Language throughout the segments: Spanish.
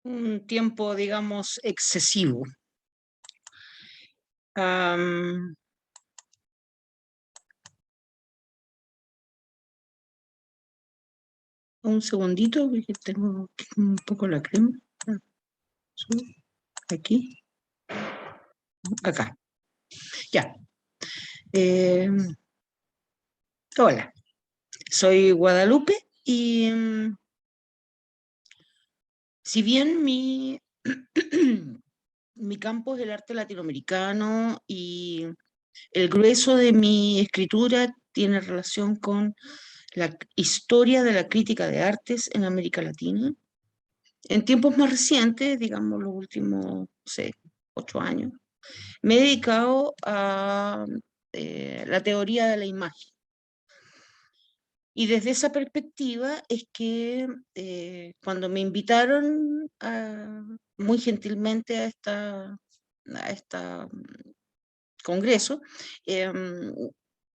un tiempo, digamos, excesivo. Am, un segundito, porque tengo un poco la crema. Aquí. Acá. Ya. Hola, soy Guadalupe y si bien mi campo es el arte latinoamericano y el grueso de mi escritura tiene relación con la historia de la crítica de artes en América Latina. En tiempos más recientes, digamos los últimos, no sé, 8 años, me he dedicado a la teoría de la imagen. Y desde esa perspectiva es que cuando me invitaron muy gentilmente a esta congreso,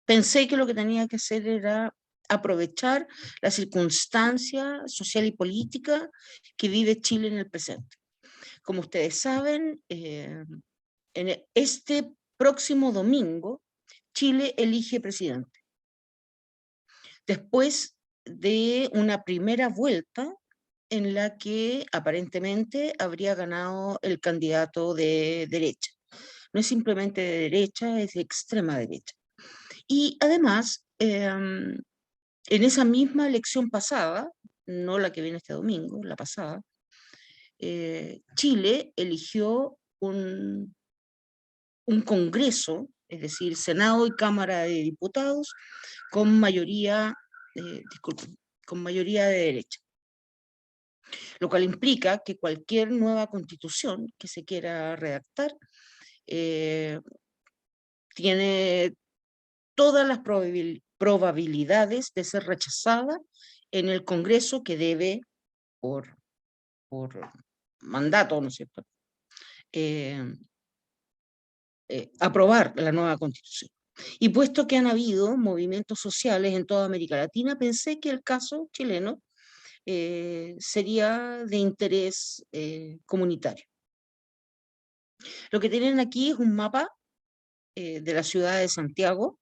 pensé que lo que tenía que hacer era aprovechar la circunstancia social y política que vive Chile en el presente. Como ustedes saben, en este próximo domingo, Chile elige presidente. Después de una primera vuelta en la que aparentemente habría ganado el candidato de derecha. No es simplemente de derecha, es de extrema derecha. Y además, en esa misma elección pasada, no la que viene este domingo, la pasada, Chile eligió un Congreso, es decir, Senado y Cámara de Diputados, con mayoría, disculpen, con mayoría de derecha. Lo cual implica que cualquier nueva constitución que se quiera redactar tiene todas las probabilidades de ser rechazada en el Congreso que debe, por mandato, ¿no es cierto?, aprobar la nueva constitución. Y puesto que han habido movimientos sociales en toda América Latina, pensé que el caso chileno sería de interés comunitario. Lo que tienen aquí es un mapa de la ciudad de Santiago.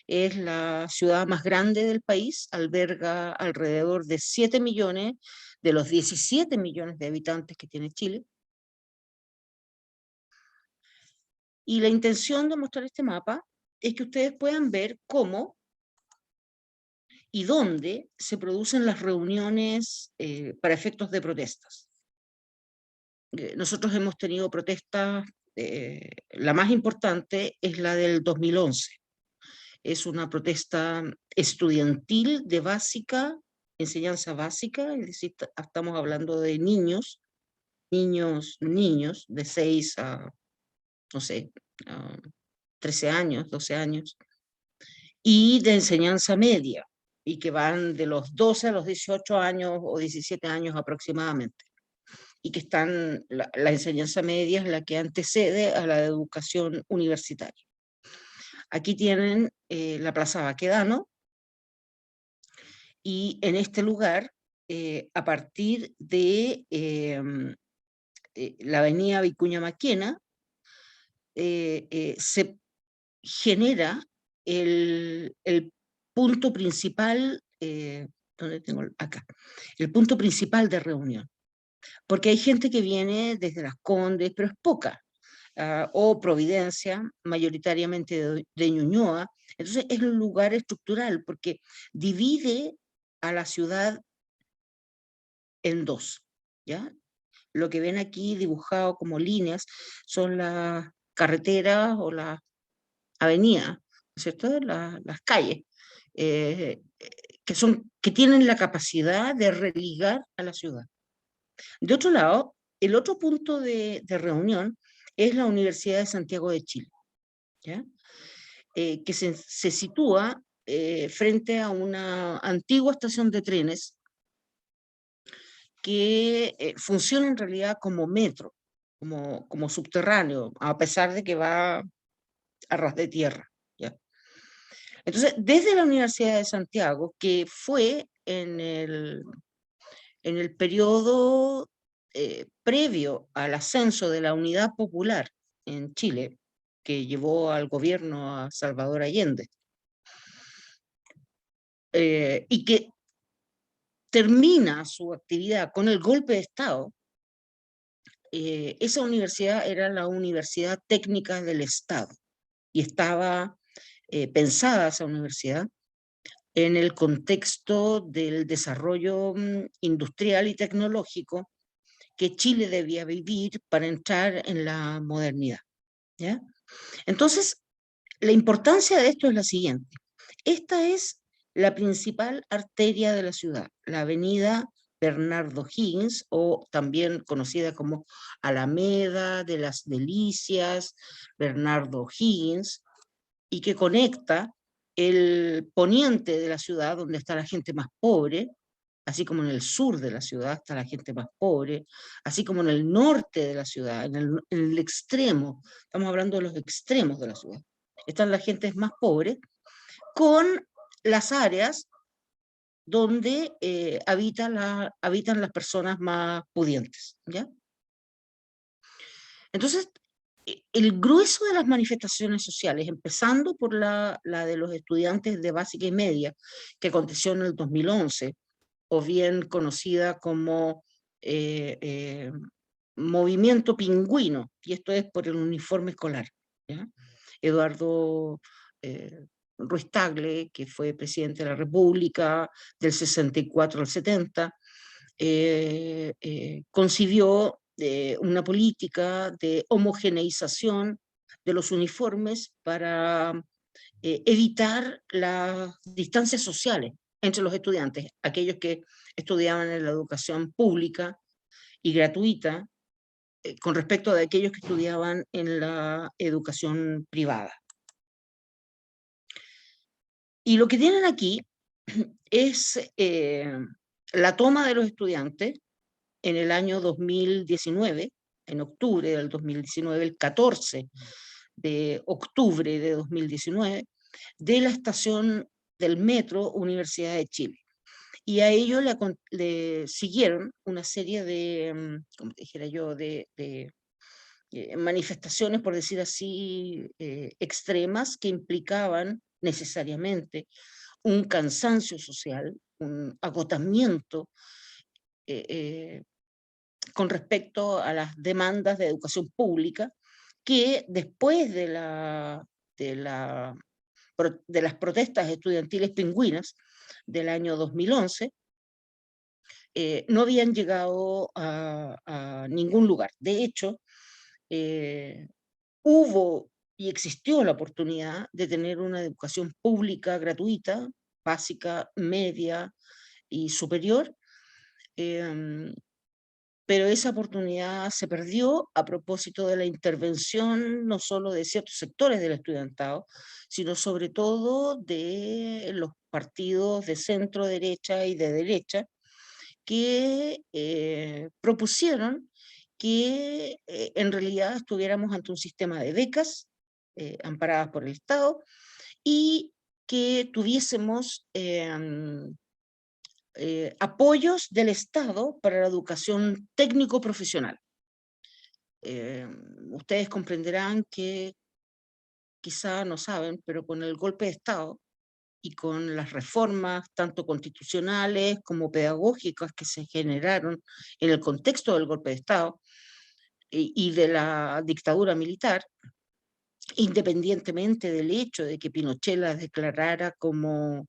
Es la ciudad más grande del país, alberga alrededor de 7 millones de los 17 millones de habitantes que tiene Chile. Y la intención de mostrar este mapa es que ustedes puedan ver cómo y dónde se producen las reuniones para efectos de protestas. Nosotros hemos tenido protestas, la más importante es la del 2011. Es una protesta estudiantil de enseñanza básica, es decir, estamos hablando de niños de 6 a, no sé, a 13 años, 12 años, y de enseñanza media, y que van de los 12 a los 18 años o 17 años aproximadamente, y que la enseñanza media es la que antecede a la educación universitaria. Aquí tienen la Plaza Baquedano, y en este lugar, a partir de la avenida Vicuña Maquena, se genera el punto principal, ¿dónde tengo? Acá, el punto principal de reunión. Porque hay gente que viene desde Las Condes, pero es poca, o Providencia, mayoritariamente de Ñuñoa. Entonces es un lugar estructural, porque divide a la ciudad en dos, ¿ya? Lo que ven aquí dibujado como líneas son las carreteras o las avenidas, ¿no es cierto? Las calles, eh, que tienen la capacidad de religar a la ciudad. De otro lado, el otro punto de reunión es la Universidad de Santiago de Chile, ¿ya? Que se sitúa frente a una antigua estación de trenes que funciona en realidad como metro, como subterráneo, a pesar de que va a ras de tierra, ¿ya? Entonces, desde la Universidad de Santiago, que fue en el periodo previo al ascenso de la Unidad Popular en Chile, que llevó al gobierno a Salvador Allende, y que termina su actividad con el golpe de Estado, esa universidad era la Universidad Técnica del Estado y estaba pensada esa universidad en el contexto del desarrollo industrial y tecnológico que Chile debía vivir para entrar en la modernidad. ¿Ya? Entonces, la importancia de esto es la siguiente. Esta es la principal arteria de la ciudad, la avenida Bernardo Higgins, o también conocida como Alameda de las Delicias, Bernardo Higgins, y que conecta el poniente de la ciudad, donde está la gente más pobre, así como en el sur de la ciudad está la gente más pobre, así como en el norte de la ciudad, en el extremo, estamos hablando de los extremos de la ciudad, están las gentes más pobres, con las áreas donde habitan las personas más pudientes, ¿ya? Entonces, el grueso de las manifestaciones sociales, empezando por la de los estudiantes de básica y media, que aconteció en el 2011, o bien conocida como eh, eh, Movimiento Pingüino, y esto es por el uniforme escolar, ¿ya? Eduardo Ruiz Tagle, que fue presidente de la República del 64 al 70, concibió una política de homogeneización de los uniformes para evitar las distancias sociales entre los estudiantes, aquellos que estudiaban en la educación pública y gratuita, con respecto de aquellos que estudiaban en la educación privada. Y lo que tienen aquí es la toma de los estudiantes en el año 2019, en octubre del 2019, el 14 de octubre de 2019, de la estación del metro Universidad de Chile. Y a ello le siguieron una serie de, como dijera yo, de manifestaciones, por decir así, extremas que implicaban necesariamente un cansancio social, un agotamiento eh, eh, con respecto a las demandas de educación pública, que después de las protestas estudiantiles pingüinas del año 2011, no habían llegado a ningún lugar. De hecho, hubo y existió la oportunidad de tener una educación pública gratuita, básica, media y superior, pero esa oportunidad se perdió a propósito de la intervención no solo de ciertos sectores del estudiantado, sino sobre todo de los partidos de centro derecha y de derecha, que propusieron que en realidad estuviéramos ante un sistema de becas amparadas por el Estado y que tuviésemos apoyos del Estado para la educación técnico-profesional. Ustedes comprenderán que quizá no saben, pero con el golpe de Estado y con las reformas tanto constitucionales como pedagógicas que se generaron en el contexto del golpe de Estado y de la dictadura militar, independientemente del hecho de que Pinochet las declarara como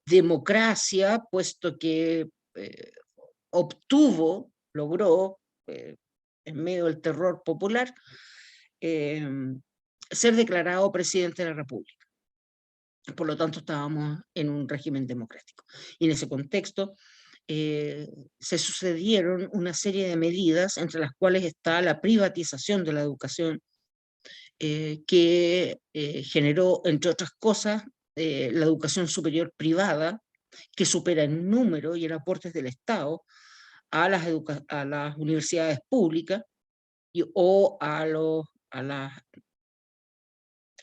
democracia, puesto que logró, en medio del terror popular, eh, ser declarado presidente de la República. Por lo tanto, estábamos en un régimen democrático. Y en ese contexto se sucedieron una serie de medidas, entre las cuales está la privatización de la educación, que generó, entre otras cosas, la educación superior privada, que supera en número y en aportes del Estado a las universidades públicas o a la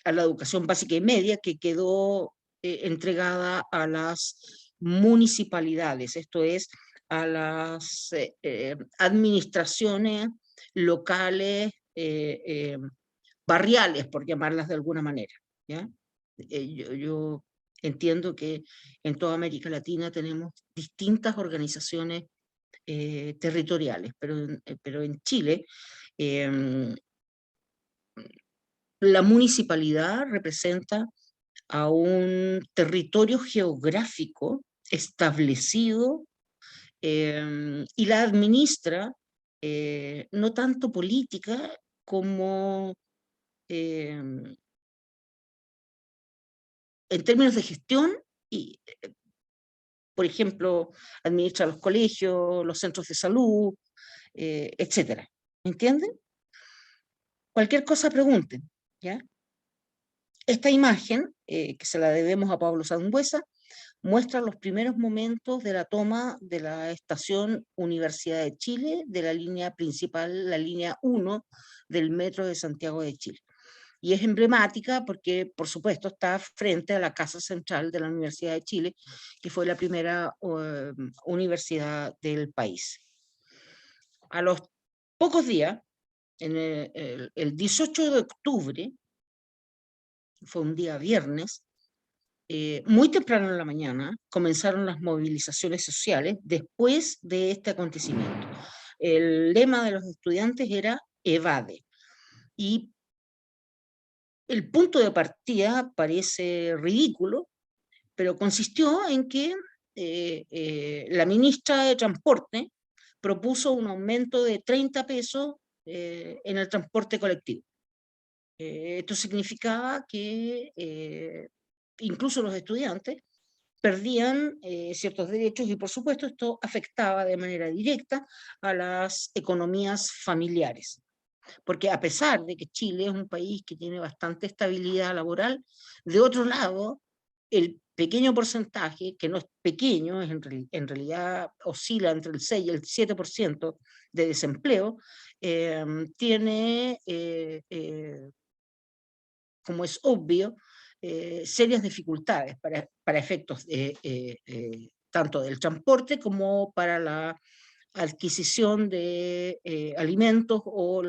educación básica y media, que quedó entregada a las municipalidades, esto es, a las administraciones locales, barriales, por llamarlas de alguna manera, ¿ya? Yo entiendo que en toda América Latina tenemos distintas organizaciones territoriales, pero en Chile la municipalidad representa a un territorio geográfico establecido y la administra no tanto política como en términos de gestión y, por ejemplo, administra los colegios, los centros de salud, etcétera. ¿Entienden? Cualquier cosa pregunten, ¿ya? Esta imagen, que se la debemos a Pablo Sangüesa, muestra los primeros momentos de la toma de la estación Universidad de Chile, de la línea principal, la línea 1 del metro de Santiago de Chile. Y es emblemática porque, por supuesto, está frente a la Casa Central de la Universidad de Chile, que fue la primera universidad del país. A los pocos días, en el 18 de octubre, fue un día viernes, muy temprano en la mañana, comenzaron las movilizaciones sociales después de este acontecimiento. El lema de los estudiantes era evade. Y el punto de partida parece ridículo, pero consistió en que la ministra de Transporte propuso un aumento de 30 pesos en el transporte colectivo. Esto significaba que incluso los estudiantes perdían ciertos derechos y, por supuesto, esto afectaba de manera directa a las economías familiares. Porque a pesar de que Chile es un país que tiene bastante estabilidad laboral, de otro lado, el pequeño porcentaje, que no es pequeño, es en realidad oscila entre el 6 y el 7% de desempleo, tiene, como es obvio, serias dificultades para efectos tanto del transporte como para la adquisición de alimentos o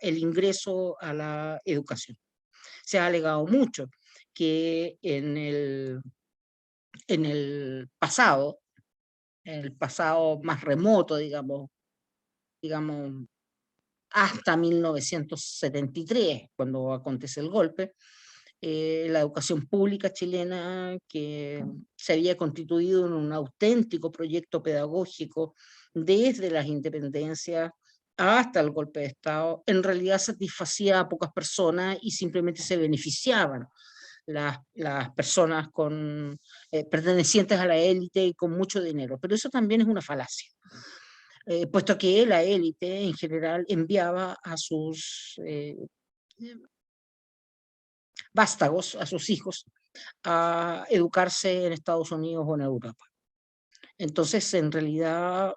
el ingreso a la educación. Se ha alegado mucho que en el pasado más remoto, digamos hasta 1973, cuando acontece el golpe, la educación pública chilena, que se había constituido en un auténtico proyecto pedagógico desde las independencias hasta el golpe de Estado, en realidad satisfacía a pocas personas y simplemente se beneficiaban las personas pertenecientes a la élite y con mucho dinero. Pero eso también es una falacia. Puesto que la élite en general enviaba a sus vástagos, a sus hijos, a educarse en Estados Unidos o en Europa. Entonces, en realidad,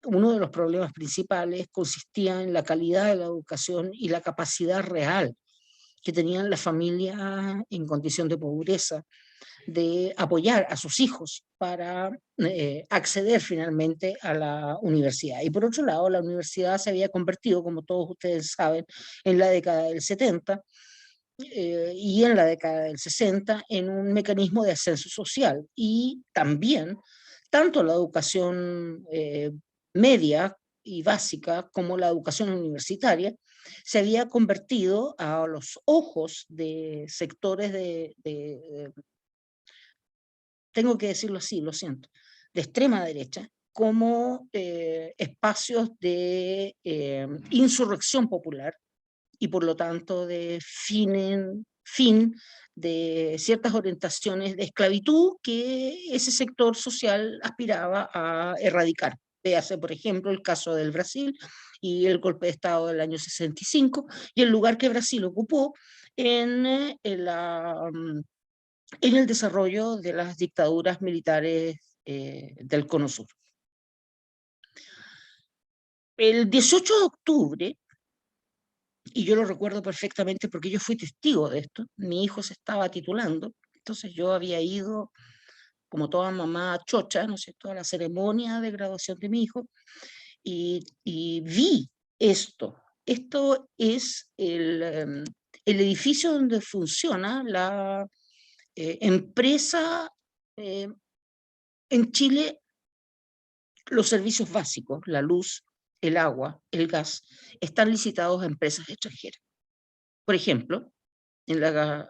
uno de los problemas principales consistía en la calidad de la educación y la capacidad real que tenían las familias en condición de pobreza de apoyar a sus hijos para acceder finalmente a la universidad. Y por otro lado, la universidad se había convertido, como todos ustedes saben, en la década del 70 y en la década del 60 en un mecanismo de ascenso social. Y también, tanto la educación media y básica como la educación universitaria se había convertido a los ojos de sectores tengo que decirlo así, lo siento, de extrema derecha, como espacios de insurrección popular y por lo tanto de fin de ciertas orientaciones de esclavitud que ese sector social aspiraba a erradicar. Véase, por ejemplo, el caso del Brasil y el golpe de Estado del año 65 y el lugar que Brasil ocupó en el desarrollo de las dictaduras militares del Cono Sur. El 18 de octubre, y yo lo recuerdo perfectamente porque yo fui testigo de esto, mi hijo se estaba titulando, entonces yo había ido como toda mamá chocha, ¿no es cierto?, a la ceremonia de graduación de mi hijo, y vi esto. Esto es el edificio donde funciona la empresa en Chile, los servicios básicos, la luz, el agua, el gas, están licitados a empresas extranjeras. Por ejemplo, en la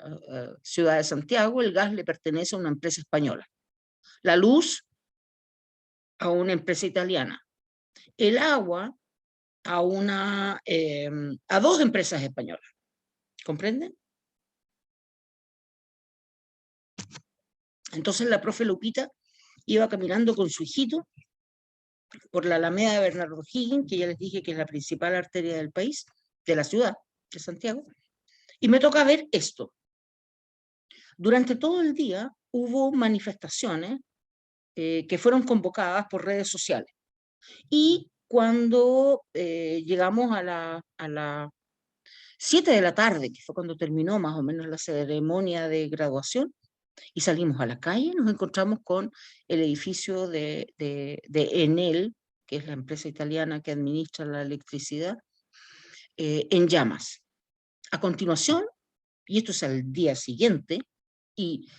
ciudad de Santiago, el gas le pertenece a una empresa española, la luz a una empresa italiana, el agua a dos empresas españolas. ¿Comprenden? Entonces la profe Lupita iba caminando con su hijito por la Alameda de Bernardo O'Higgins, que ya les dije que es la principal arteria del país, de la ciudad de Santiago, y me toca ver esto. Durante todo el día hubo manifestaciones que fueron convocadas por redes sociales. Y cuando llegamos a las 7 de la tarde, que fue cuando terminó más o menos la ceremonia de graduación, y salimos a la calle, nos encontramos con el edificio de Enel, que es la empresa italiana que administra la electricidad, en llamas. A continuación, y esto es al día siguiente, y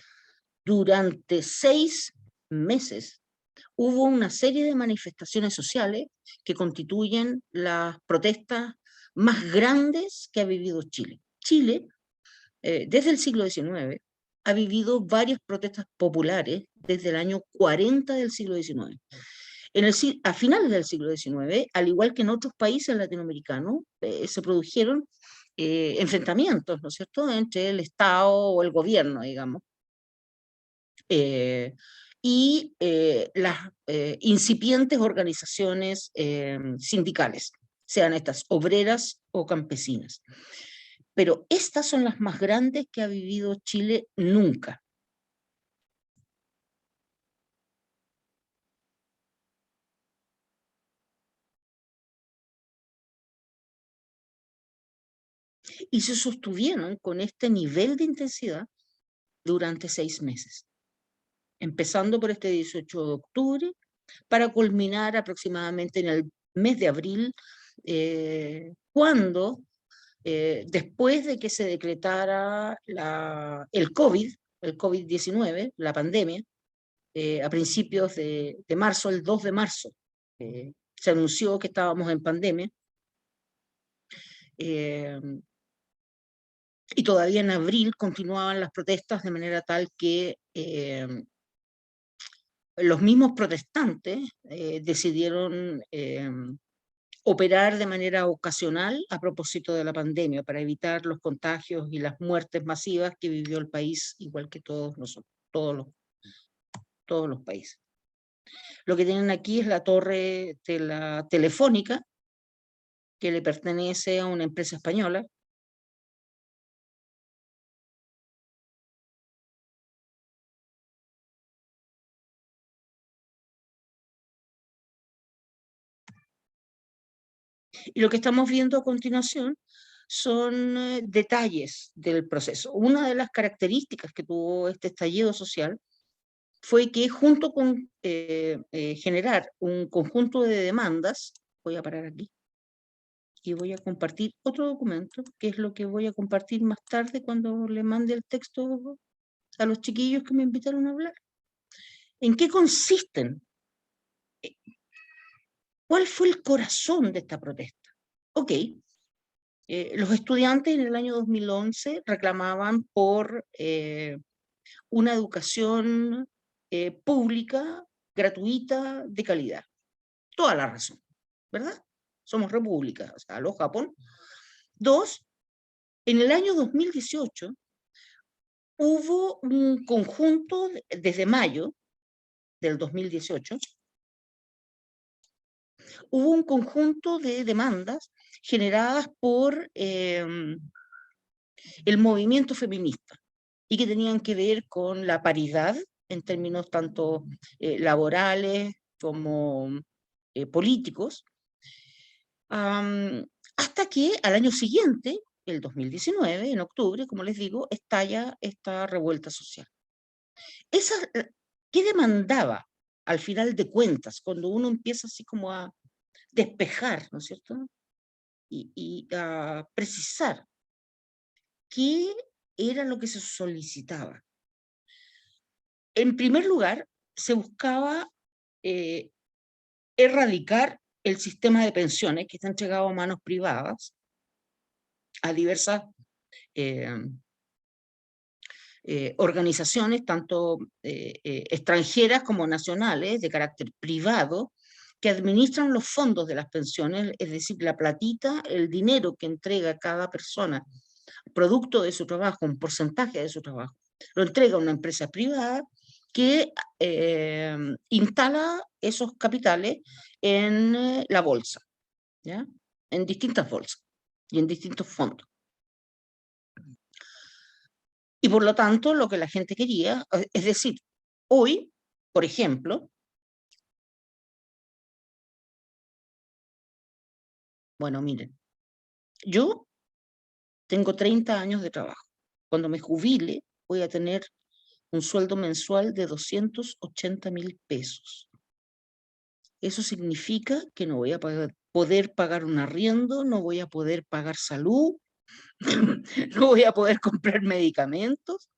durante 6 meses hubo una serie de manifestaciones sociales que constituyen las protestas más grandes que ha vivido Chile. Chile, desde el siglo XIX, ha vivido varias protestas populares desde el año 40 del siglo XIX. A finales del siglo XIX, al igual que en otros países latinoamericanos, se produjeron enfrentamientos, ¿no es cierto?, entre el Estado o el gobierno, digamos, y las incipientes organizaciones sindicales, sean estas obreras o campesinas. Pero estas son las más grandes que ha vivido Chile nunca. Y se sostuvieron con este nivel de intensidad durante 6 meses, empezando por este 18 de octubre, para culminar aproximadamente en el mes de abril, cuando, después de que se decretara el COVID-19, la pandemia, a principios de marzo, el 2 de marzo, se anunció que estábamos en pandemia, y todavía en abril continuaban las protestas de manera tal que los mismos protestantes decidieron operar de manera ocasional a propósito de la pandemia para evitar los contagios y las muertes masivas que vivió el país, igual que todos los países. Lo que tienen aquí es la torre de la Telefónica, que le pertenece a una empresa española. Y lo que estamos viendo a continuación son detalles del proceso. Una de las características que tuvo este estallido social fue que junto con generar un conjunto de demandas, voy a parar aquí, y voy a compartir otro documento, que es lo que voy a compartir más tarde cuando le mande el texto a los chiquillos que me invitaron a hablar. ¿En qué consisten? ¿Cuál fue el corazón de esta protesta? Ok, los estudiantes en el año 2011 reclamaban por una educación pública, gratuita, de calidad. Toda la razón, ¿verdad? Somos república, o sea, lo Japón. 2, en el año 2018 hubo un conjunto, desde mayo del 2018, hubo un conjunto de demandas generadas por el movimiento feminista y que tenían que ver con la paridad en términos tanto laborales como políticos, hasta que al año siguiente, el 2019, en octubre, como les digo, estalla esta revuelta social. ¿Qué demandaba al final de cuentas, cuando uno empieza así como a despejar, ¿no es cierto? Y a precisar qué era lo que se solicitaba. En primer lugar, se buscaba erradicar el sistema de pensiones que está entregado a manos privadas, a diversas eh, organizaciones, tanto extranjeras como nacionales, de carácter privado, que administran los fondos de las pensiones, es decir, la platita, el dinero que entrega cada persona, producto de su trabajo, un porcentaje de su trabajo, lo entrega a una empresa privada que instala esos capitales en la bolsa, ¿ya? En distintas bolsas y en distintos fondos. Y por lo tanto, lo que la gente quería, es decir, hoy, por ejemplo, bueno, miren, yo tengo 30 años de trabajo. Cuando me jubile, voy a tener un sueldo mensual de 280.000 pesos. Eso significa que no voy a poder pagar un arriendo, no voy a poder pagar salud, no voy a poder comprar medicamentos,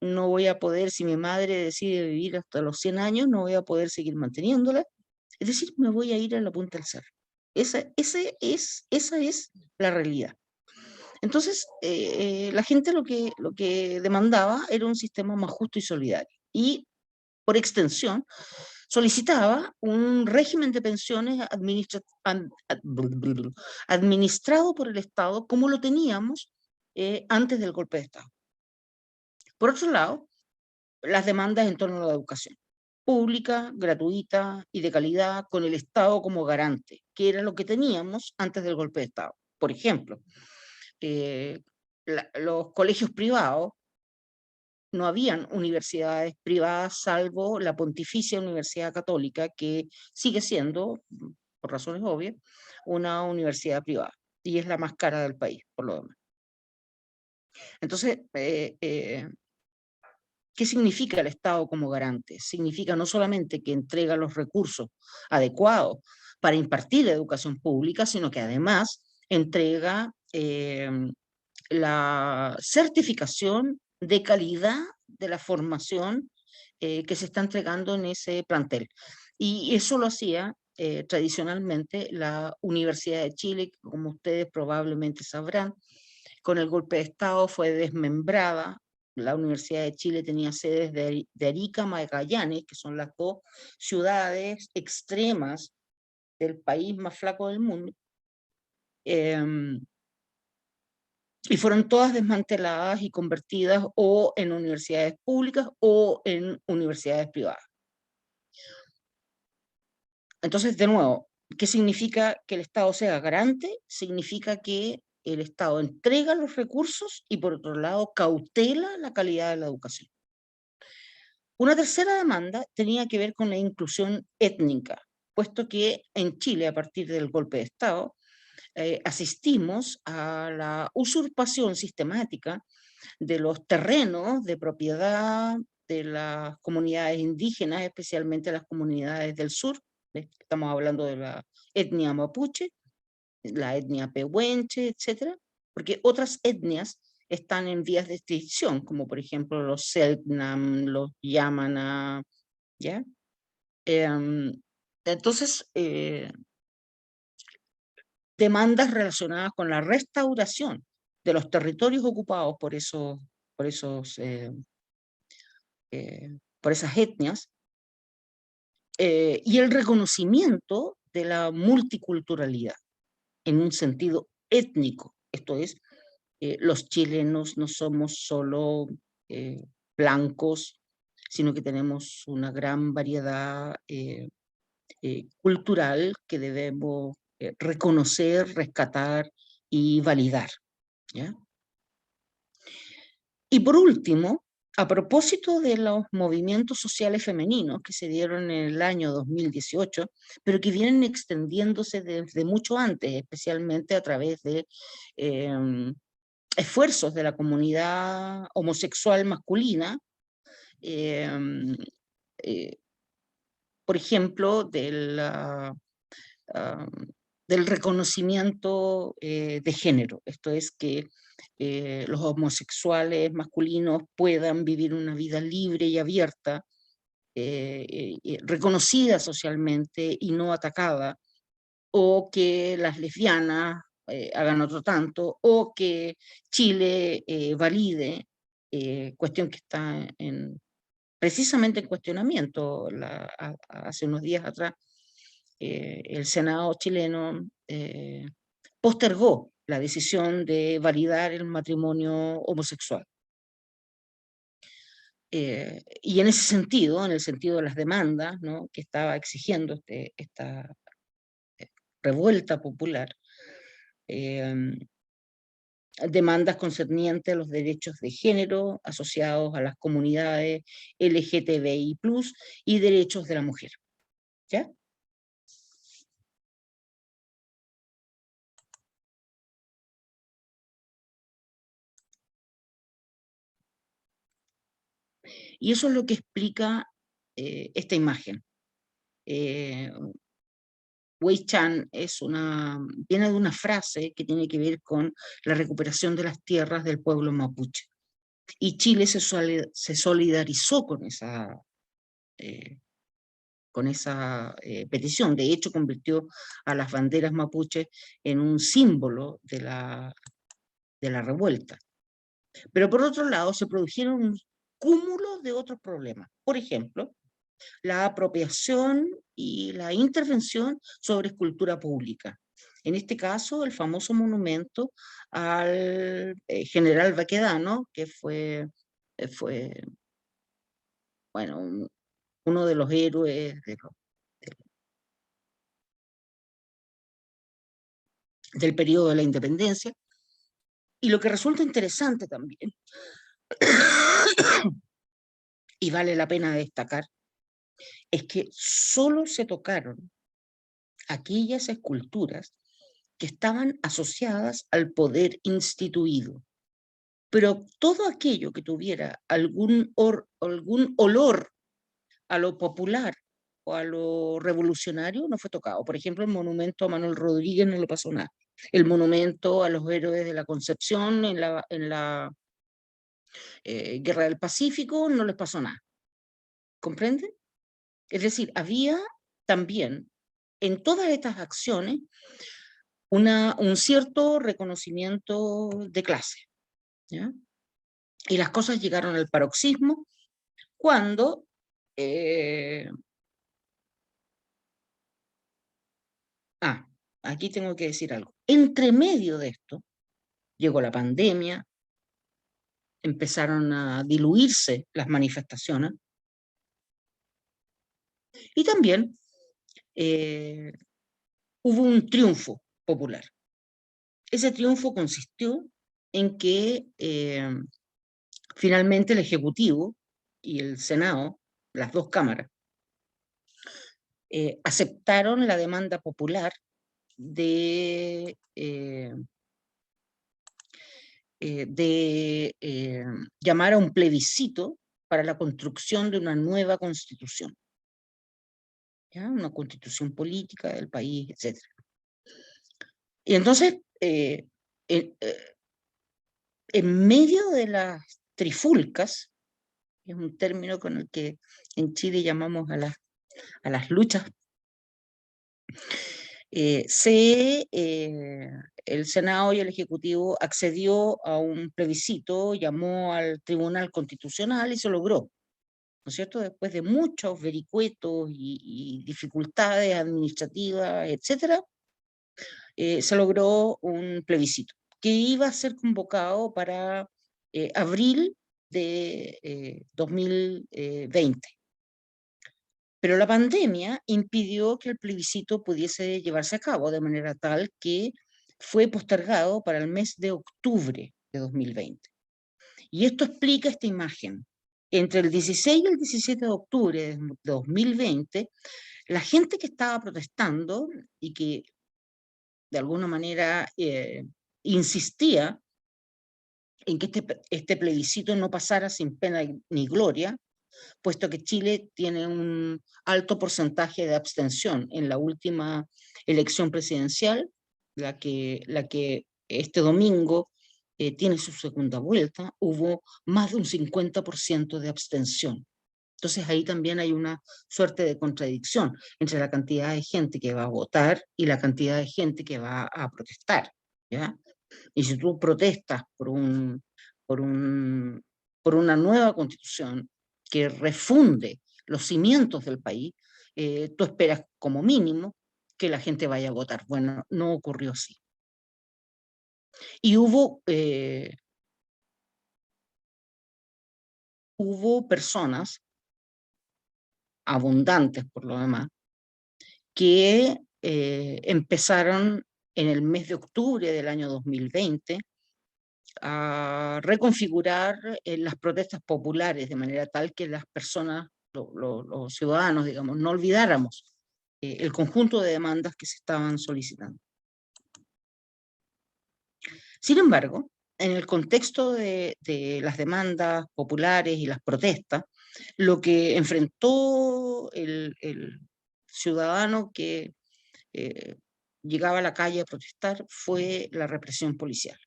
no voy a poder, si mi madre decide vivir hasta los 100 años, no voy a poder seguir manteniéndola. Es decir, me voy a ir a la punta del cerro. Esa es la realidad. Entonces, la gente lo que demandaba era un sistema más justo y solidario. Y, por extensión, solicitaba un régimen de pensiones administrado por el Estado como lo teníamos antes del golpe de Estado. Por otro lado, las demandas en torno a la educación pública, gratuita y de calidad, con el Estado como garante, que era lo que teníamos antes del golpe de Estado. Por ejemplo, los colegios privados, no habían universidades privadas salvo la Pontificia Universidad Católica, que sigue siendo, por razones obvias, una universidad privada, y es la más cara del país, por lo demás. Entonces, ¿qué significa el Estado como garante? Significa no solamente que entrega los recursos adecuados para impartir la educación pública, sino que además entrega la certificación de calidad de la formación que se está entregando en ese plantel. Y eso lo hacía tradicionalmente la Universidad de Chile, que como ustedes probablemente sabrán, con el golpe de Estado fue desmembrada. La Universidad de Chile tenía sedes de Arica, Magallanes, que son las dos ciudades extremas del país más flaco del mundo, y fueron todas desmanteladas y convertidas o en universidades públicas o en universidades privadas. Entonces, de nuevo, ¿qué significa que el Estado sea garante? Significa que el Estado entrega los recursos y, por otro lado, cautela la calidad de la educación. Una tercera demanda tenía que ver con la inclusión étnica, puesto que en Chile, a partir del golpe de Estado, asistimos a la usurpación sistemática de los terrenos de propiedad de las comunidades indígenas, especialmente las comunidades del sur. Estamos hablando de la etnia mapuche, la etnia pehuenche, etcétera, porque otras etnias están en vías de extinción, como por ejemplo los Selknam, los Yamana, ¿ya? Entonces, demandas relacionadas con la restauración de los territorios ocupados por por esas etnias, y el reconocimiento de la multiculturalidad en un sentido étnico. Esto es, los chilenos no somos solo blancos, sino que tenemos una gran variedad cultural que debemos reconocer, rescatar y validar, ¿ya? Y por último, a propósito de los movimientos sociales femeninos que se dieron en el año 2018, pero que vienen extendiéndose desde mucho antes, especialmente a través de esfuerzos de la comunidad homosexual masculina, por ejemplo, del reconocimiento de género. Esto es que los homosexuales masculinos puedan vivir una vida libre y abierta, reconocida socialmente y no atacada, o que las lesbianas hagan otro tanto, o que Chile valide, cuestión que está precisamente en cuestionamiento. Hace unos días atrás el Senado chileno postergó la decisión de validar el matrimonio homosexual. Y en ese sentido, en el sentido de las demandas, ¿no?, que estaba exigiendo esta revuelta popular, demandas concernientes a los derechos de género asociados a las comunidades LGTBI+, y derechos de la mujer. ¿Ya? Y eso es lo que explica esta imagen. Wei Chan viene de una frase que tiene que ver con la recuperación de las tierras del pueblo mapuche. Y Chile se solidarizó con esa petición. De hecho, convirtió a las banderas mapuches en un símbolo de la revuelta. Pero por otro lado, se produjeron un cúmulo de otros problemas. Por ejemplo, la apropiación y la intervención sobre escultura pública. En este caso, el famoso monumento al general Baquedano, que fue bueno, uno de los héroes del periodo de la independencia. Y lo que resulta interesante también, y vale la pena destacar, es que solo se tocaron aquellas esculturas que estaban asociadas al poder instituido. Pero todo aquello que tuviera algún olor a lo popular o a lo revolucionario no fue tocado. Por ejemplo, el monumento a Manuel Rodríguez no le pasó nada. El monumento a los héroes de la Concepción en la Guerra del Pacífico no les pasó nada. ¿Comprende? Es decir, había también en todas estas acciones un cierto reconocimiento de clase, ¿ya? Y las cosas llegaron al paroxismo cuando aquí tengo que decir algo. Entre medio de esto, llegó la pandemia, empezaron a diluirse las manifestaciones, y también hubo un triunfo popular. Ese triunfo consistió en que finalmente el Ejecutivo y el Senado, las dos cámaras, aceptaron la demanda popular de llamar a un plebiscito para la construcción de una nueva constitución, ¿ya? Una constitución política del país, etc. Y entonces, en medio de las trifulcas, que es un término con el que en Chile llamamos a las luchas, el Senado y el Ejecutivo accedió a un plebiscito, llamó al Tribunal Constitucional y se logró, ¿no es cierto? Después de muchos vericuetos y dificultades administrativas, etcétera, se logró un plebiscito que iba a ser convocado para abril de 2020. Pero la pandemia impidió que el plebiscito pudiese llevarse a cabo, de manera tal que fue postergado para el mes de octubre de 2020. Y esto explica esta imagen. Entre el 16 y el 17 de octubre de 2020, la gente que estaba protestando y que de alguna manera insistía en que este plebiscito no pasara sin pena ni gloria, puesto que Chile tiene un alto porcentaje de abstención. En la última elección presidencial, la que este domingo tiene su segunda vuelta, hubo más de un 50% de abstención. Entonces ahí también hay una suerte de contradicción entre la cantidad de gente que va a votar y la cantidad de gente que va a protestar, ¿ya? Y si tú protestas por un, por una nueva constitución que refunde los cimientos del país, tú esperas como mínimo que la gente vaya a votar. Bueno, no ocurrió así. Y hubo personas abundantes por lo demás, que empezaron en el mes de octubre del año 2020 a reconfigurar las protestas populares de manera tal que las personas, los ciudadanos, digamos, no olvidáramos el conjunto de demandas que se estaban solicitando. Sin embargo, en el contexto de las demandas populares y las protestas, lo que enfrentó el ciudadano que eh, llegaba a la calle a protestar fue la represión policial,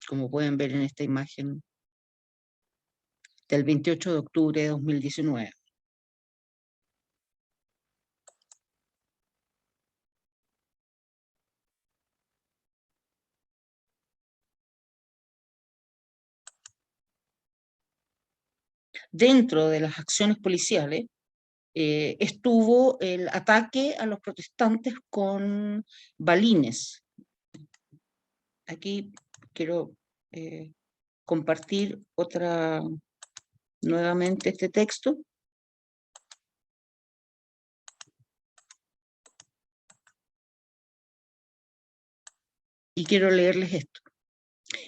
como pueden ver en esta imagen del 28 de octubre de 2019. Dentro de las acciones policiales estuvo el ataque a los protestantes con balines. Aquí quiero compartir nuevamente este texto. Y quiero leerles esto.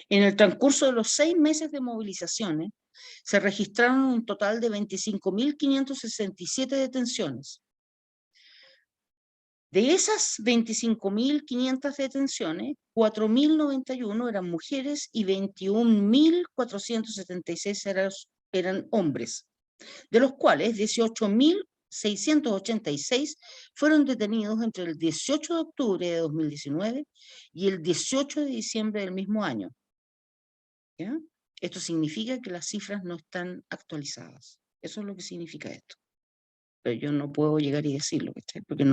En el transcurso de los 6 meses de movilizaciones, se registraron un total de 25.567 detenciones. De esas 25.500 detenciones, 4.091 eran mujeres y 21.476 eran hombres, de los cuales 18.686 fueron detenidos entre el 18 de octubre de 2019 y el 18 de diciembre del mismo año. ¿Ya? Esto significa que las cifras no están actualizadas. Eso es lo que significa esto. Pero yo no puedo llegar y decirlo, ¿cachai? Porque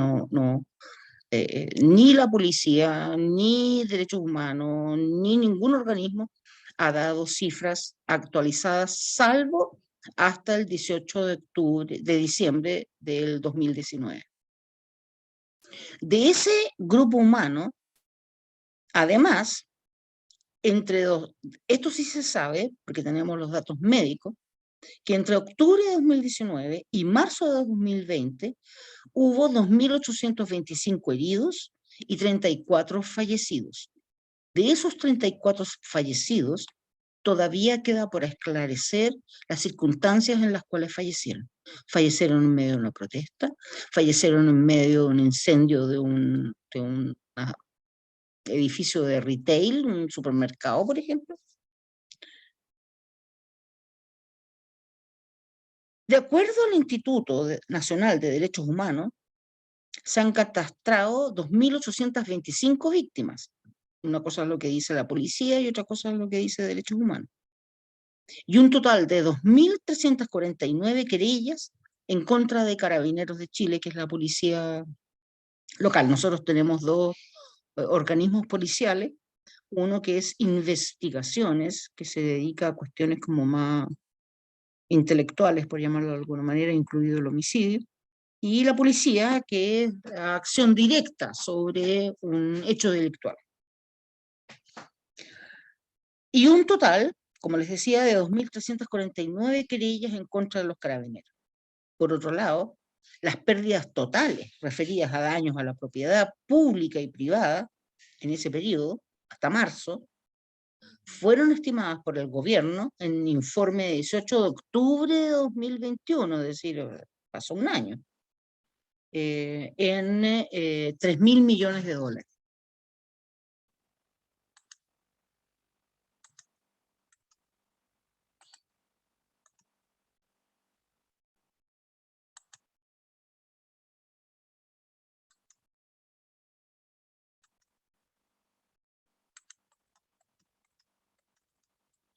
ni la policía, ni derechos humanos, ni ningún organismo ha dado cifras actualizadas, salvo hasta el 18 de diciembre del 2019. De ese grupo humano, además, esto sí se sabe, porque tenemos los datos médicos, que entre octubre de 2019 y marzo de 2020 hubo 2.825 heridos y 34 fallecidos. De esos 34 fallecidos, todavía queda por esclarecer las circunstancias en las cuales fallecieron. Fallecieron en medio de una protesta, fallecieron en medio de un incendio de un edificio de retail, un supermercado, por ejemplo. De acuerdo al Instituto Nacional de Derechos Humanos, se han catastrado 2.825 víctimas. Una cosa es lo que dice la policía y otra cosa es lo que dice Derechos Humanos. Y un total de 2.349 querellas en contra de Carabineros de Chile, que es la policía local. Nosotros tenemos dos organismos policiales, uno que es Investigaciones, que se dedica a cuestiones como más intelectuales, por llamarlo de alguna manera, incluido el homicidio, y la policía, que es acción directa sobre un hecho delictual. Y un total, como les decía, de 2.349 querellas en contra de los carabineros. Por otro lado, las pérdidas totales referidas a daños a la propiedad pública y privada en ese periodo, hasta marzo, fueron estimadas por el gobierno en informe de 18 de octubre de 2021, es decir, pasó un año, en 3.000 millones de dólares.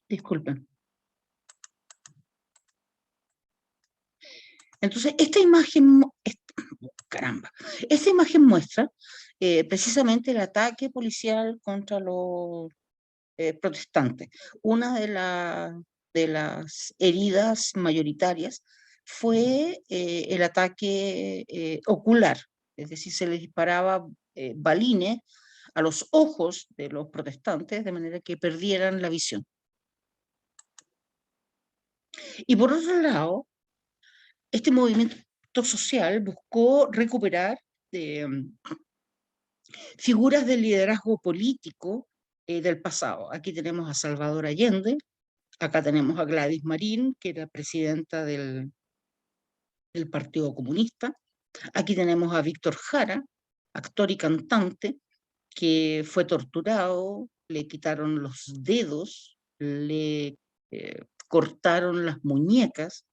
Disculpen. Entonces, esta imagen, caramba, esta imagen muestra precisamente el ataque policial contra los protestantes. Una de las heridas mayoritarias fue el ataque ocular, es decir, se les disparaba balines a los ojos de los protestantes de manera que perdieran la visión. Y por otro lado, este movimiento social buscó recuperar figuras de liderazgo político del pasado. Aquí tenemos a Salvador Allende, acá tenemos a Gladys Marín, que era presidenta del Partido Comunista. Aquí tenemos a Víctor Jara, actor y cantante, que fue torturado, le quitaron los dedos, le cortaron las muñecas,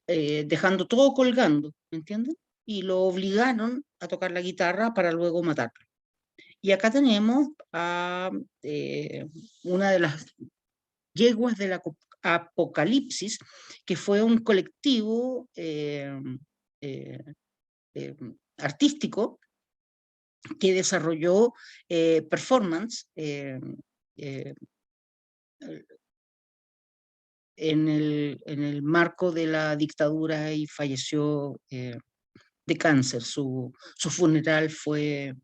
dejando todo colgando, ¿me entienden? Y lo obligaron a tocar la guitarra para luego matarlo. Y acá tenemos a una de las yeguas del Apocalipsis, que fue un colectivo artístico que desarrolló performance en el marco de la dictadura y falleció de cáncer. Su funeral fue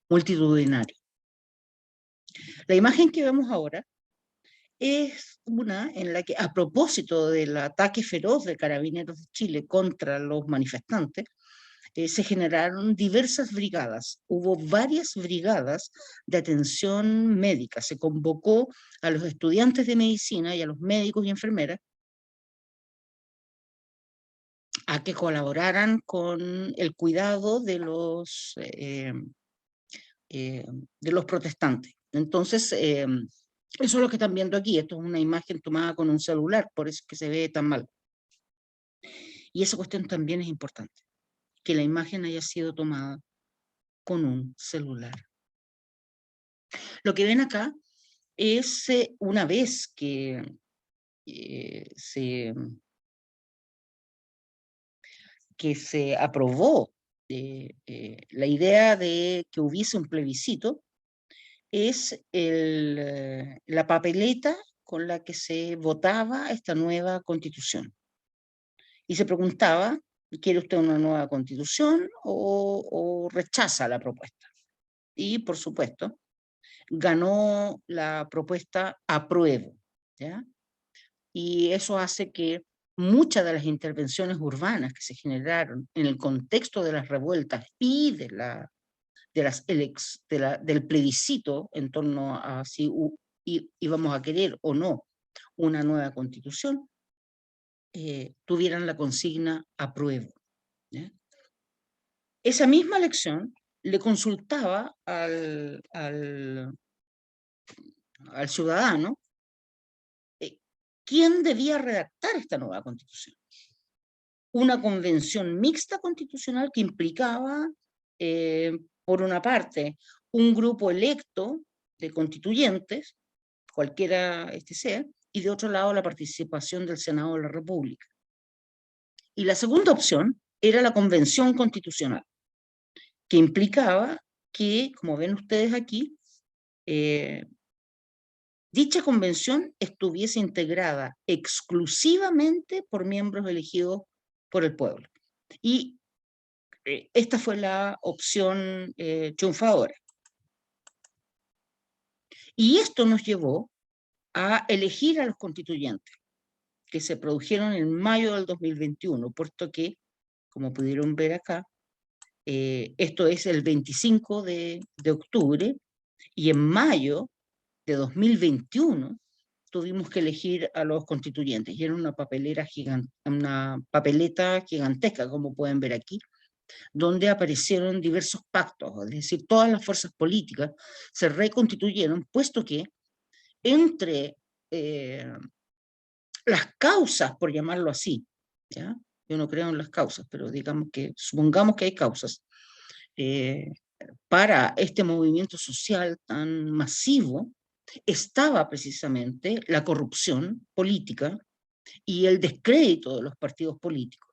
multitudinario. La imagen que vemos ahora es una en la que, a propósito del ataque feroz de Carabineros de Chile contra los manifestantes, se generaron diversas brigadas. Hubo varias brigadas de atención médica. Se convocó a los estudiantes de medicina y a los médicos y enfermeras a que colaboraran con el cuidado de los protestantes. Entonces, eso es lo que están viendo aquí. Esto es una imagen tomada con un celular, por eso es que se ve tan mal. Y esa cuestión también es importante, que la imagen haya sido tomada con un celular. Lo que ven acá es una vez que se aprobó la idea de que hubiese un plebiscito, es la papeleta con la que se votaba esta nueva constitución. Y se preguntaba, ¿quiere usted una nueva constitución o rechaza la propuesta? Y, por supuesto, ganó la propuesta apruebo, ¿ya? Y eso hace que muchas de las intervenciones urbanas que se generaron en el contexto de las revueltas y del plebiscito en torno a si íbamos a querer o no una nueva constitución, tuvieran la consigna apruebo, ¿ya? Esa misma elección le consultaba al ciudadano quién debía redactar esta nueva constitución. Una convención mixta constitucional que implicaba, por una parte, un grupo electo de constituyentes, cualquiera este sea, y de otro lado la participación del Senado de la República. Y la segunda opción era la convención constitucional, que implicaba que, como ven ustedes aquí, dicha convención estuviese integrada exclusivamente por miembros elegidos por el pueblo. Y esta fue la opción triunfadora. Y esto nos llevó a elegir a los constituyentes, que se produjeron en mayo del 2021, puesto que, como pudieron ver acá, esto es el 25 de octubre, y en mayo de 2021 tuvimos que elegir a los constituyentes, y era una papeleta gigantesca, como pueden ver aquí, donde aparecieron diversos pactos, es decir, todas las fuerzas políticas se reconstituyeron, puesto que entre las causas, por llamarlo así, ¿ya? Yo no creo en las causas, pero supongamos que hay causas para este movimiento social tan masivo, estaba precisamente la corrupción política y el descrédito de los partidos políticos.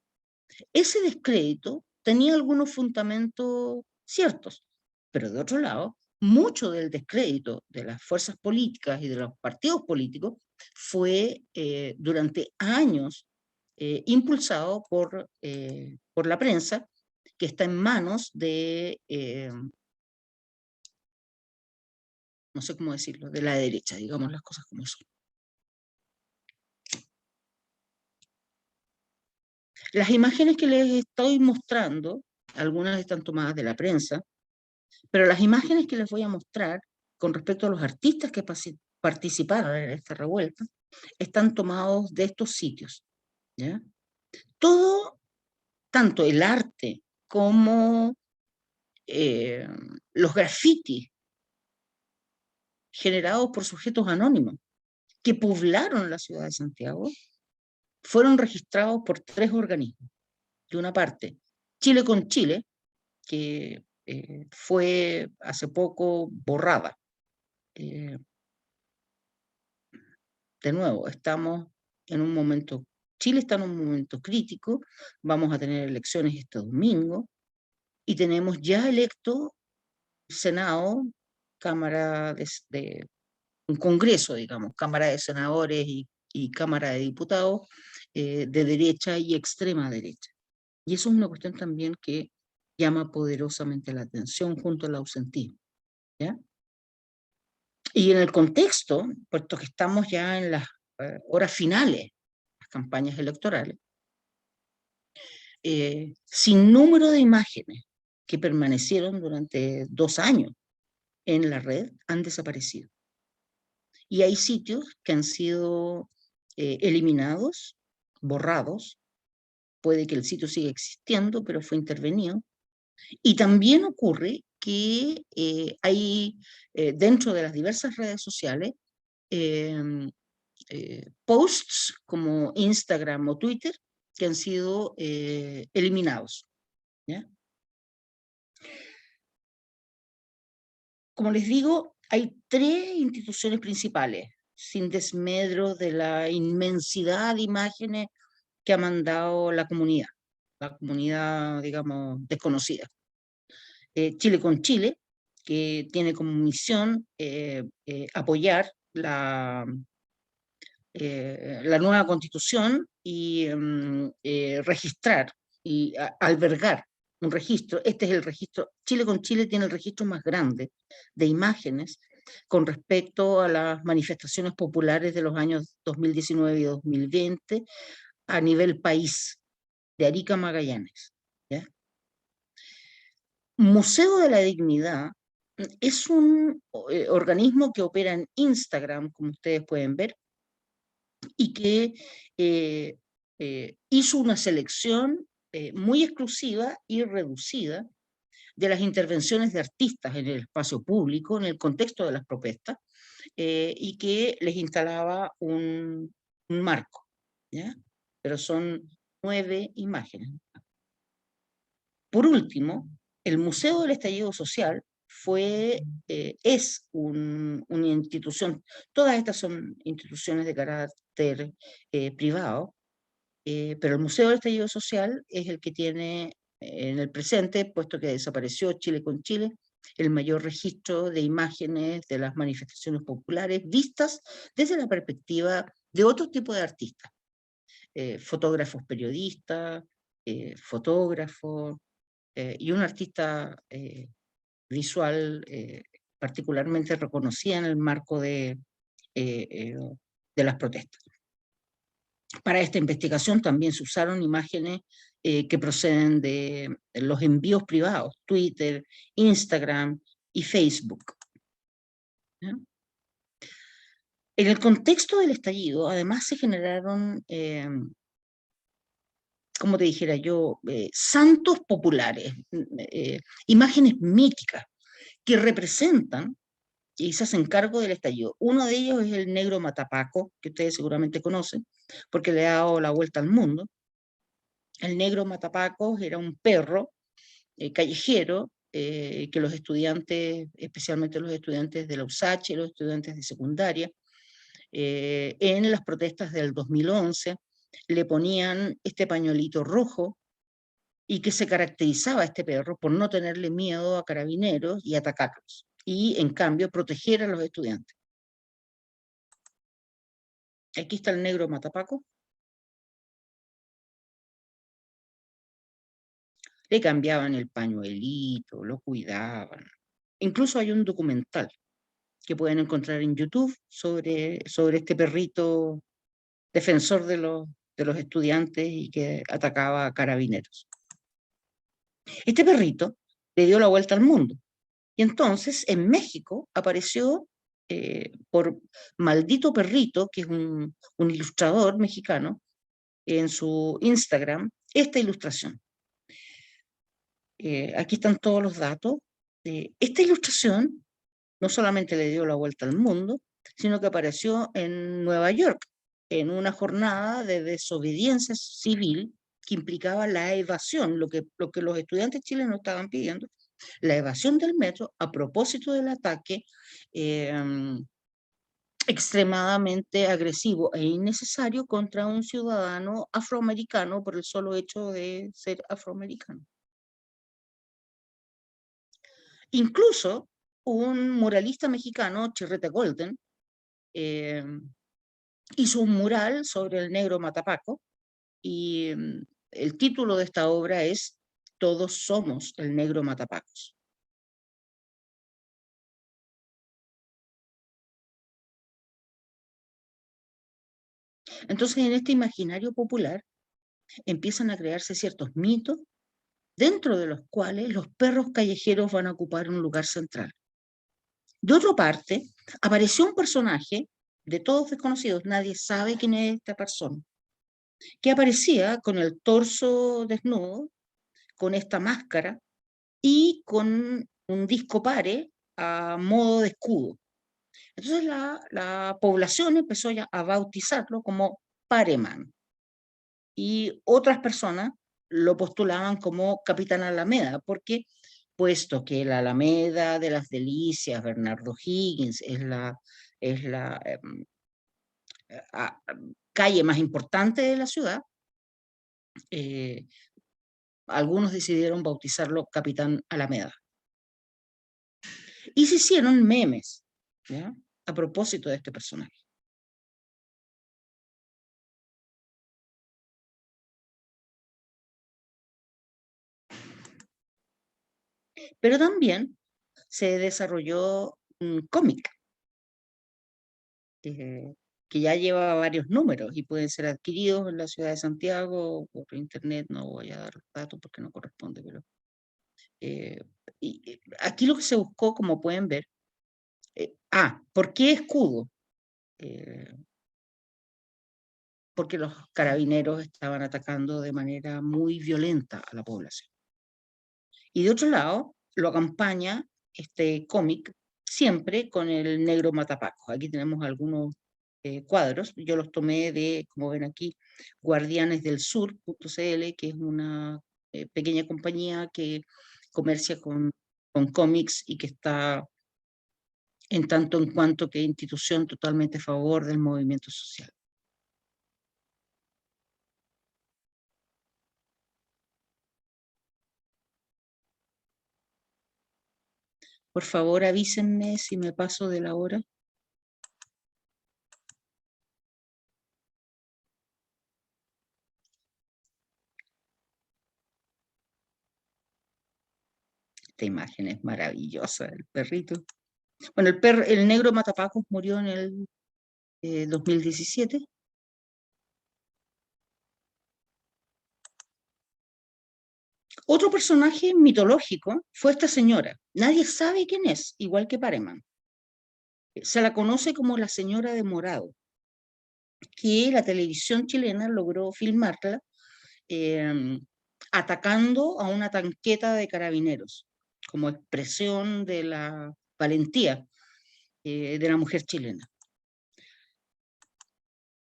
Ese descrédito tenía algunos fundamentos ciertos, pero de otro lado, mucho del descrédito de las fuerzas políticas y de los partidos políticos fue durante años impulsado por la prensa, que está en manos de, no sé cómo decirlo, de la derecha, digamos las cosas como son. Las imágenes que les estoy mostrando, algunas están tomadas de la prensa, pero las imágenes que les voy a mostrar con respecto a los artistas que participaron en esta revuelta, están tomados de estos sitios, ¿ya? Todo, tanto el arte como los grafitis generados por sujetos anónimos que poblaron la ciudad de Santiago, fueron registrados por 3 organismos. De una parte, Chile con Chile, que fue hace poco borrada. De nuevo, estamos en un momento, Chile está en un momento crítico, vamos a tener elecciones este domingo, y tenemos ya electo Senado, Cámara un Congreso, digamos, Cámara de Senadores y Cámara de Diputados, de derecha y extrema derecha. Y eso es una cuestión también que llama poderosamente la atención junto al ausentismo, ¿ya? Y en el contexto, puesto que estamos ya en las horas finales, las campañas electorales, sin número de imágenes que permanecieron durante 2 años en la red han desaparecido. Y hay sitios que han sido eliminados, borrados, puede que el sitio siga existiendo, pero fue intervenido. Y también ocurre que hay dentro de las diversas redes sociales posts como Instagram o Twitter que han sido eliminados, ¿ya? Como les digo, hay 3 instituciones principales, sin desmedro de la inmensidad de imágenes que ha mandado la comunidad, digamos, desconocida. Chile con Chile, que tiene como misión apoyar la nueva constitución y registrar y albergar un registro. Este es el registro, Chile con Chile tiene el registro más grande de imágenes con respecto a las manifestaciones populares de los años 2019 y 2020 a nivel país, de Arica a Magallanes, ¿ya? Museo de la Dignidad es un organismo que opera en Instagram, como ustedes pueden ver, y que hizo una selección muy exclusiva y reducida de las intervenciones de artistas en el espacio público, en el contexto de las protestas, y que les instalaba un marco, ¿ya? Pero son 9 imágenes. Por último, el Museo del Estallido Social es una institución, todas estas son instituciones de carácter privado, pero el Museo del Estallido Social es el que tiene en el presente, puesto que desapareció Chile con Chile, el mayor registro de imágenes de las manifestaciones populares vistas desde la perspectiva de otro tipo de artistas, fotógrafos periodistas, fotógrafos, y una artista visual particularmente reconocida en el marco de las protestas. Para esta investigación también se usaron imágenes que proceden de los envíos privados, Twitter, Instagram y Facebook, ¿ya? En el contexto del estallido, además se generaron, como te dijera yo, santos populares, imágenes míticas que representan y se hacen cargo del estallido. Uno de ellos es el negro Matapaco, que ustedes seguramente conocen, porque le ha dado la vuelta al mundo. El negro Matapaco era un perro callejero que los estudiantes, especialmente los estudiantes de la USACH, los estudiantes de secundaria, en las protestas del 2011, le ponían este pañuelito rojo y que se caracterizaba este perro por no tenerle miedo a carabineros y atacarlos, y en cambio proteger a los estudiantes. Aquí está el negro matapaco. Le cambiaban el pañuelito, lo cuidaban. Incluso hay un documental que pueden encontrar en YouTube sobre este perrito defensor de los estudiantes y que atacaba a carabineros. Este perrito le dio la vuelta al mundo. Y entonces en México apareció por Maldito Perrito, que es un ilustrador mexicano, en su Instagram, esta ilustración. Aquí están todos los datos. Esta ilustración no solamente le dio la vuelta al mundo, sino que apareció en Nueva York, en una jornada de desobediencia civil que implicaba la evasión, lo que los estudiantes chilenos estaban pidiendo, la evasión del metro a propósito del ataque extremadamente agresivo e innecesario contra un ciudadano afroamericano por el solo hecho de ser afroamericano. Incluso un muralista mexicano, Chirrete Golden, hizo un mural sobre el negro matapaco y el título de esta obra es Todos somos el negro matapacos. Entonces, en este imaginario popular empiezan a crearse ciertos mitos dentro de los cuales los perros callejeros van a ocupar un lugar central. De otra parte, apareció un personaje de todos desconocidos, nadie sabe quién es esta persona, que aparecía con el torso desnudo, con esta máscara y con un disco pare a modo de escudo. Entonces la población empezó ya a bautizarlo como Pareman y otras personas lo postulaban como Capitán Alameda, porque puesto que la Alameda de las Delicias, Bernardo Higgins, es la calle más importante de la ciudad, algunos decidieron bautizarlo Capitán Alameda. Y se hicieron memes, ¿ya?, a propósito de este personaje. Pero también se desarrolló un cómic que ya lleva varios números y pueden ser adquiridos en la ciudad de Santiago por internet. No voy a dar datos porque no corresponde, pero aquí lo que se buscó, como pueden ver, ¿por qué escudo? Porque los carabineros estaban atacando de manera muy violenta a la población. Y de otro lado, lo acompaña este cómic siempre con el negro matapaco. Aquí tenemos algunos cuadros, yo los tomé de, como ven aquí, guardianesdelsur.cl, que es una pequeña compañía que comercia con cómics y que está en tanto en cuanto que institución totalmente a favor del movimiento social. Por favor, avísenme si me paso de la hora. Esta imagen es maravillosa, el perrito. Bueno, el negro matapacos murió en el 2017. Otro personaje mitológico fue esta señora. Nadie sabe quién es, igual que Pareman. Se la conoce como la señora de morado, que la televisión chilena logró filmarla atacando a una tanqueta de carabineros, como expresión de la valentía de la mujer chilena.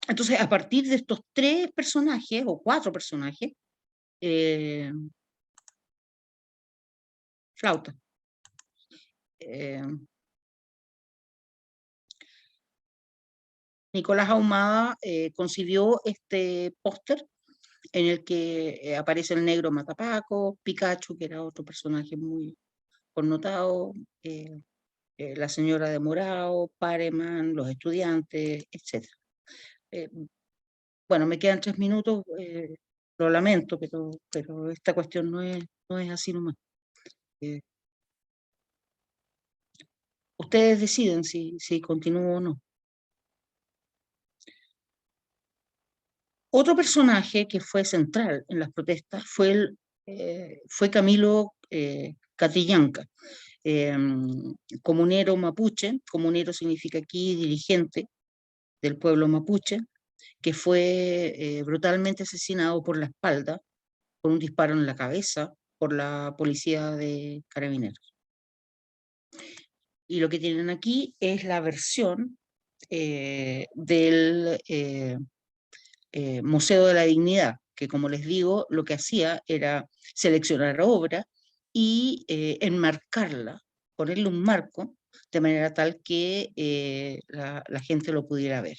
Entonces, a partir de estos tres personajes, o cuatro personajes, flauta. Nicolás Ahumada concibió este póster en el que aparece el negro Matapaco, Pikachu, que era otro personaje muy connotado, la señora de Morao, Pareman, los estudiantes, etc. Bueno, me quedan 3 minutos, lo lamento, pero esta cuestión no es así nomás. Ustedes deciden si continúo o no. Otro personaje que fue central en las protestas fue Camilo Catrillanca, comunero mapuche. Comunero significa aquí dirigente del pueblo mapuche, que fue brutalmente asesinado por la espalda, con un disparo en la cabeza, por la policía de Carabineros. Y lo que tienen aquí es la versión del Museo de la Dignidad, que como les digo, lo que hacía era seleccionar obra y enmarcarla, ponerle un marco, de manera tal que la gente lo pudiera ver.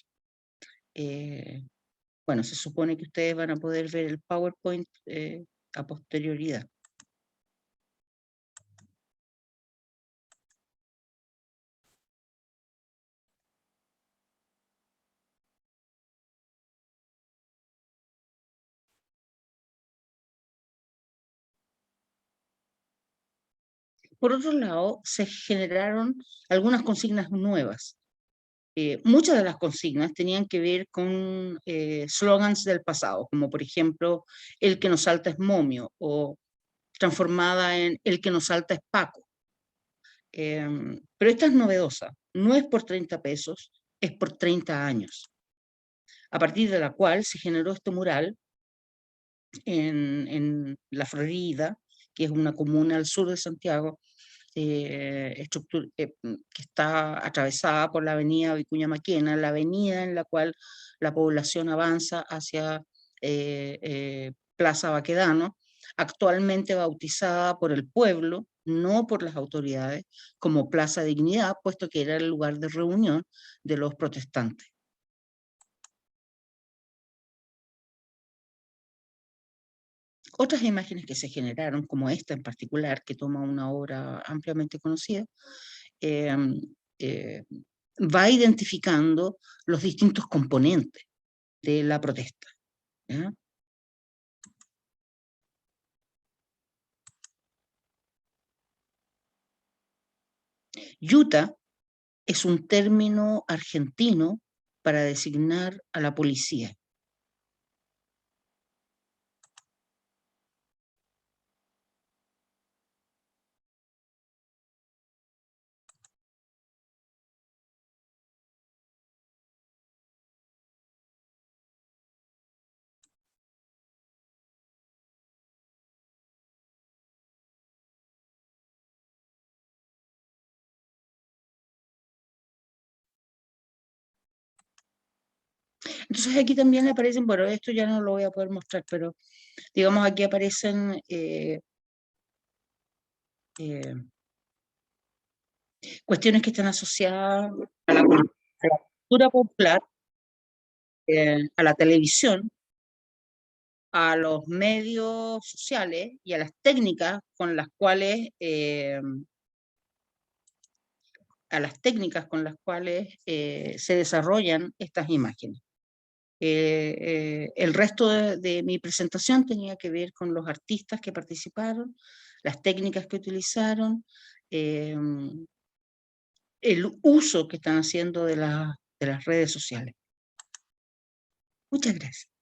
Bueno, se supone que ustedes van a poder ver el PowerPoint a posterioridad. Por otro lado, se generaron algunas consignas nuevas. Muchas de las consignas tenían que ver con slogans del pasado, como por ejemplo, el que nos salta es momio, o transformada en el que nos salta es Paco. Pero esta es novedosa, no es por 30 pesos, es por 30 años, a partir de la cual se generó este mural en La Florida, que es una comuna al sur de Santiago, que está atravesada por la avenida Vicuña Maquena, la avenida en la cual la población avanza hacia Plaza Baquedano, actualmente bautizada por el pueblo, no por las autoridades, como Plaza Dignidad, puesto que era el lugar de reunión de los protestantes. Otras imágenes que se generaron, como esta en particular, que toma una obra ampliamente conocida, eh, eh, va identificando los distintos componentes de la protesta. ¿Ya? Yuta es un término argentino para designar a la policía. Entonces aquí también aparecen, bueno, esto ya no lo voy a poder mostrar, pero digamos aquí aparecen cuestiones que están asociadas a la cultura popular, a la televisión, a los medios sociales y a las técnicas con las cuales se desarrollan estas imágenes. El resto de mi presentación tenía que ver con los artistas que participaron, las técnicas que utilizaron, el uso que están haciendo de las redes sociales. Muchas gracias.